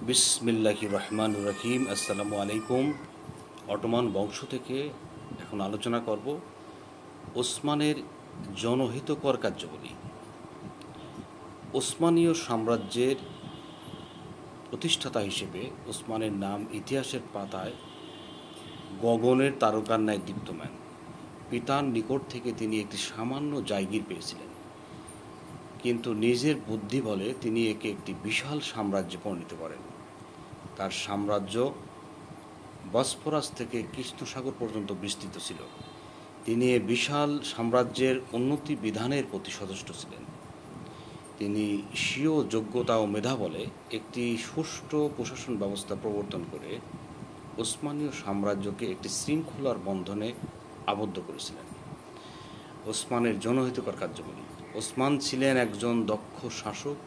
বিসমিল্লাহির রহমানির রহিম। আসসালামু আলাইকুম। অটোমান বংশ থেকে এখন আলোচনা করব ওসমানের জনহিতকর কার্যাবলী। ওসমানীয় সাম্রাজ্যের প্রতিষ্ঠাতা হিসেবে ওসমানের নাম ইতিহাসের পাতায় গগনের তারকার ন্যায় দীপ্তমান। পিতার নিকট থেকে তিনি একটি সামান্য জায়গির পেয়েছিলেন, কিন্তু নিজের বুদ্ধি বলে তিনি একে একটি বিশাল সাম্রাজ্যে পরিণত করেন। তার সাম্রাজ্য বসফরাস থেকে কৃষ্ণসাগর পর্যন্ত বিস্তৃত ছিল। তিনি এ বিশাল সাম্রাজ্যের উন্নতি বিধানের প্রতি সচেষ্ট ছিলেন। তিনি স্বীয় যোগ্যতা ও মেধা বলে একটি সুষ্ঠু প্রশাসন ব্যবস্থা প্রবর্তন করে ওসমানীয় সাম্রাজ্যকে একটি শৃঙ্খলার বন্ধনে আবদ্ধ করেছিলেন। ওসমানের জনহিতকর কার্যাবলী। ওসমান ছিলেন একজন দক্ষ শাসক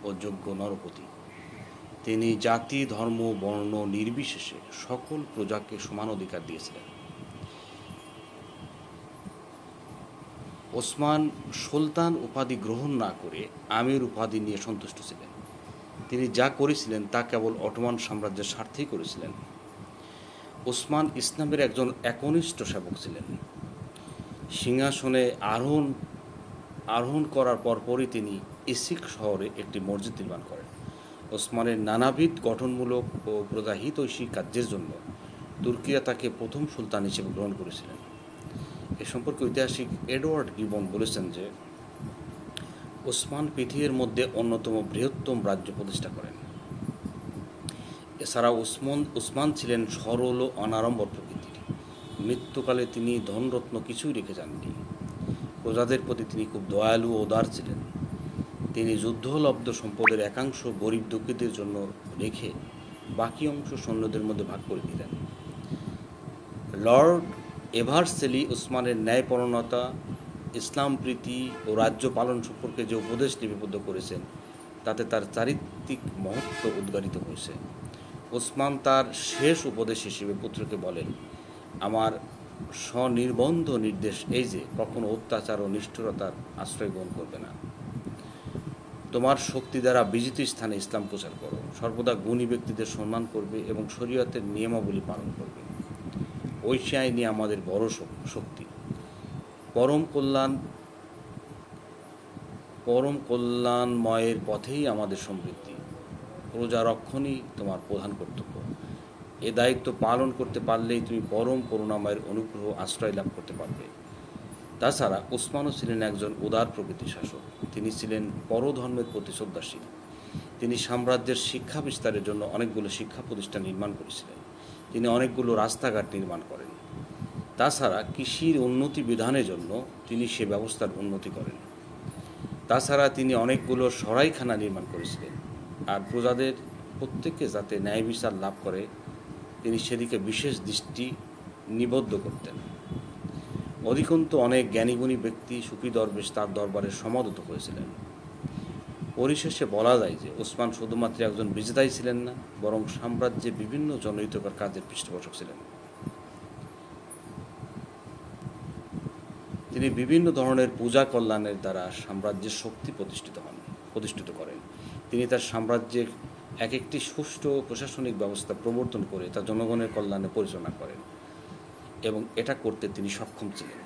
ও যোগ্য নরপতি। তিনি জাতি, ধর্ম, বর্ণ নির্বিশেষে সকল প্রজাকে সমান অধিকার দিয়েছিলেন। ওসমান সুলতান উপাধি গ্রহণ না করে আমির উপাধি নিয়ে সন্তুষ্ট ছিলেন। তিনি যা করেছিলেন তা কেবল অটোমান সাম্রাজ্যের স্বার্থেই করেছিলেন। ওসমান ইসলামের একজন একনিষ্ঠ সেবক ছিলেন। সিংহাসনে আরোহণ করার পরপরই তিনি ইসিক শহরে একটি মসজিদ নির্মাণ করেন। ওসমানের নানাবিধ গঠনমূলক ও প্রজাহিতৈষী কার্যের জন্য তুর্কিরা তাকে প্রথম সুলতান হিসেবে গ্রহণ করেছিলেন। এ সম্পর্কে ঐতিহাসিক এডওয়ার্ড গিবন বলেছেন যে ওসমান পৃথিবীর মধ্যে অন্যতম বৃহত্তম রাজ্য প্রতিষ্ঠা করেন। এছাড়া ওসমান ছিলেন সরল ও অনাড়ম্বর প্রকৃতির। মৃত্যুকালে তিনি ধনরত্ন কিছুই রেখে যাননি। প্রজাদের প্রতি তিনি খুব দয়ালু ও উদার ছিলেন। তিনি যুদ্ধলব্ধ সম্পদের একাংশ গরিব দুঃখীদের জন্য রেখে বাকি অংশ সৈন্যদের মধ্যে ভাগ করে দিলেন। লর্ড এভারসেলি ওসমানের ন্যায়পরায়ণতা, ইসলাম প্রীতি ও রাজ্য পালন সম্পর্কে যে উপদেশ লিপিবদ্ধ করেছেন তাতে তার চারিত্রিক মহত্ব উদ্গারিত হয়েছে। ওসমান তার শেষ উপদেশ হিসেবে পুত্রকে বলেন, আমার স্বনির্বন্ধ নির্দেশ এই যে কখনো অত্যাচার ও নিষ্ঠুরতার আশ্রয় গ্রহণ করবে না। তোমার শক্তি দ্বারা বিজিত স্থানে ইসলাম প্রচার করো। সর্বদা গুণী ব্যক্তিদের সম্মান করবে এবং শরীয়তের নিয়মাবলী পালন করবে। ঐশী আইনই আমাদের বড় শক্তি। পরম কল্যাণময়ের পথেই আমাদের সমৃদ্ধি। প্রজা রক্ষণই তোমার প্রধান কর্তব্য। এ দায়িত্ব পালন করতে পারলেই তুমি পরম করুণাময়ের অনুগ্রহ আশ্রয় লাভ করতে পারবে। তাছাড়া ওসমানও ছিলেন একজন উদার প্রকৃতির শাসক। তিনি ছিলেন পরধর্মের প্রতি শ্রদ্ধাশীল। তিনি সাম্রাজ্যের শিক্ষা বিস্তারের জন্য অনেকগুলো শিক্ষা প্রতিষ্ঠান নির্মাণ করেছিলেন। তিনি অনেকগুলো রাস্তাঘাট নির্মাণ করেন। তাছাড়া কৃষির উন্নতি বিধানের জন্য তিনি সে ব্যবস্থার উন্নতি করেন। তাছাড়া তিনি অনেকগুলো সরাইখানা নির্মাণ করেছিলেন। আর প্রজাদের প্রত্যেককে যাতে ন্যায় বিচার লাভ করে তিনি সেদিকে বিশেষ দৃষ্টি নিবদ্ধ করতেন। অধিকন্তু অনেক জ্ঞানীগুণী ব্যক্তি সুফি দরবেশ তার দরবারে সমাদৃত হয়েছিলেন। পরিশেষে বলা যায় যে ওসমান শুধুমাত্র একজন বিজেতাই ছিলেন না, বরং সাম্রাজ্যে বিভিন্ন জনহিতকর কাজের পৃষ্ঠপোষক ছিলেন। তিনি বিভিন্ন ধরনের পূজা কল্যাণের দ্বারা সাম্রাজ্যের শক্তি প্রতিষ্ঠিত করেন। তিনি তার সাম্রাজ্যের এক একটি সুষ্ঠু প্রশাসনিক ব্যবস্থা প্রবর্তন করে তা জনগণের কল্যাণে পরিচালনা করেন এবং এটা করতে তিনি সক্ষম ছিলেন।